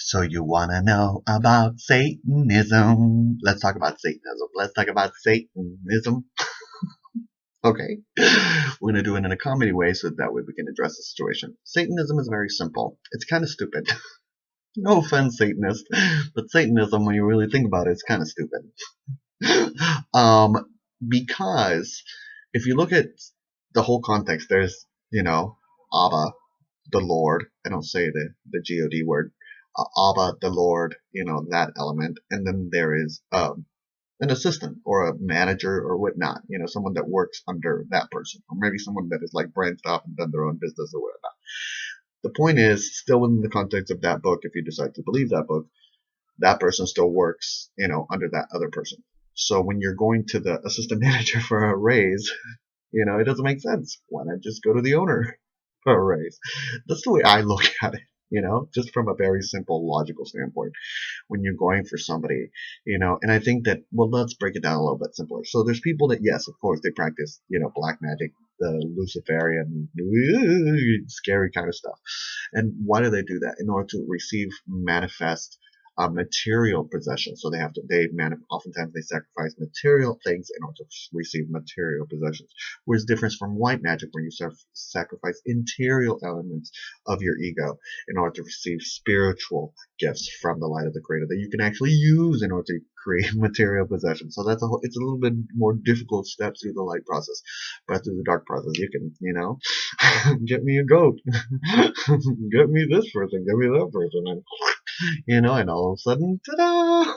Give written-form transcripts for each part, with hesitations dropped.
So you want to know about Satanism? Let's talk about Satanism. Let's talk about Satanism. Okay. We're going to do it in a comedy way so that way we can address the situation. Satanism is very simple. It's kind of stupid. No offense, Satanist, but Satanism, when you really think about it, it's kind of stupid. Because if you look at the whole context, there's, Abba, the Lord. I don't say the God word. Abba, the Lord, that element. And then there is an assistant or a manager or whatnot, someone that works under that person. Or maybe someone that is like branched off and done their own business or whatnot. The point is, still within the context of that book, if you decide to believe that book, that person still works, under that other person. So when you're going to the assistant manager for a raise, it doesn't make sense. Why not just go to the owner for a raise? That's the way I look at it, just from a very simple logical standpoint. When you're going for somebody, and I think that, well, let's break it down a little bit simpler. So there's people that, yes, of course, they practice, black magic, the Luciferian, scary kind of stuff. And why do they do that? In order to receive, manifest material possession. So oftentimes they sacrifice material things in order to receive material possessions. Whereas different from white magic, where you sacrifice interior elements of your ego in order to receive spiritual gifts from the light of the Creator that you can actually use in order to create material possession. So it's a little bit more difficult steps through the light process, but through the dark process, you can, get me a goat, get me this person, get me that person, and and all of a sudden, ta-da!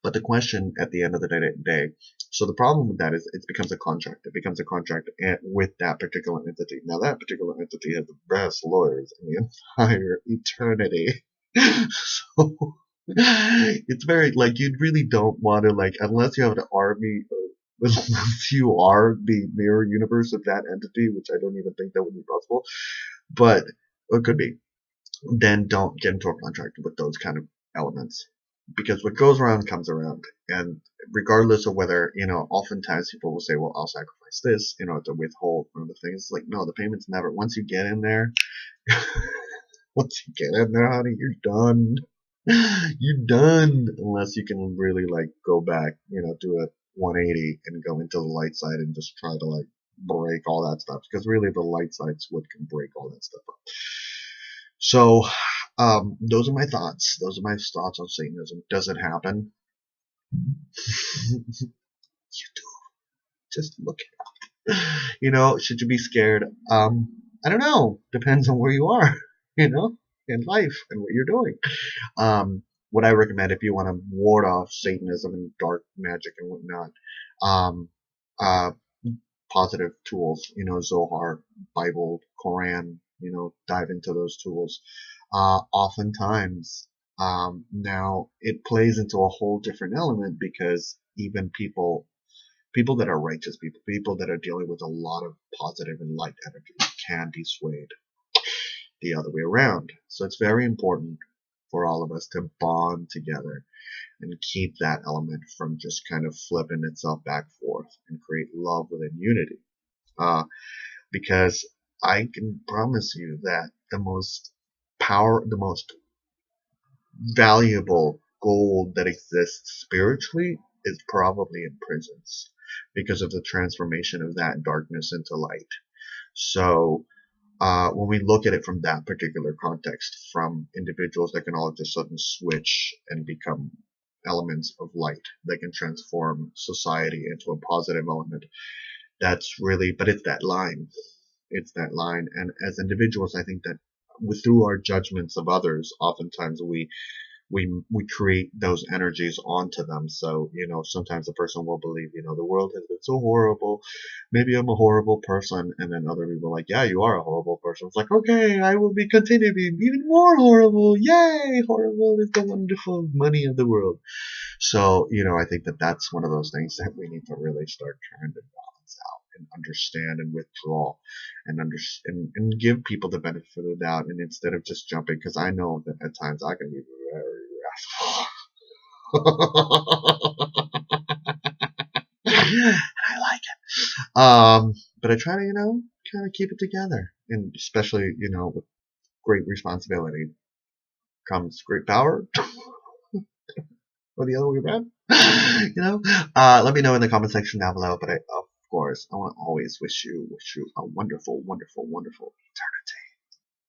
But the question at the end of the day, so the problem with that is it becomes a contract. It becomes a contract with that particular entity. Now that particular entity has the best lawyers in the entire eternity. So it's very, like, you really don't want to, like, unless you have an army, unless you are the mirror universe of that entity, which I don't even think that would be possible, but it could be. Then don't get into a contract with those kind of elements, because what goes around comes around. And regardless of whether, oftentimes people will say, well, I'll sacrifice this in order to withhold from the things. It's like, no, the payment's never, once you get in there, honey, you're done. You're done, unless you can really, like, go back, do a 180 and go into the light side and just try to, like, break all that stuff, because really the light side's what can break all that stuff up. So, those are my thoughts. Those are my thoughts on Satanism. Does it happen? You do. Just look at it. Should you be scared? I don't know. Depends on where you are, in life and what you're doing. What I recommend, if you want to ward off Satanism and dark magic and whatnot, uh, positive tools, Zohar, Bible, Quran, dive into those tools. Oftentimes, now it plays into a whole different element, because even people that are righteous, people that are dealing with a lot of positive and light energy, can be swayed the other way around. So it's very important for all of us to bond together and keep that element from just kind of flipping itself back and forth, and create love within unity. Because I can promise you that the most valuable gold that exists spiritually is probably in prisons, because of the transformation of that darkness into light. So when we look at it from that particular context, from individuals that can all of a sudden switch and become elements of light that can transform society into a positive element, that's really, but it's that line. It's that line. And as individuals, I think that through our judgments of others, oftentimes we create those energies onto them. So, sometimes a person will believe, the world has been so horrible. Maybe I'm a horrible person. And then other people are like, yeah, you are a horrible person. It's like, okay, I will continue being even more horrible. Yay! Horrible is the wonderful money of the world. So, I think that that's one of those things that we need to really start trying to balance out and understand and withdraw and give people the benefit of the doubt. And instead of just jumping, because I know that at times I can be very I like it. But I try to, kind of keep it together, and especially, with great responsibility. comes great power, or the other way around. Let me know in the comment section down below. But of course, I want to always wish you a wonderful, wonderful, wonderful eternity.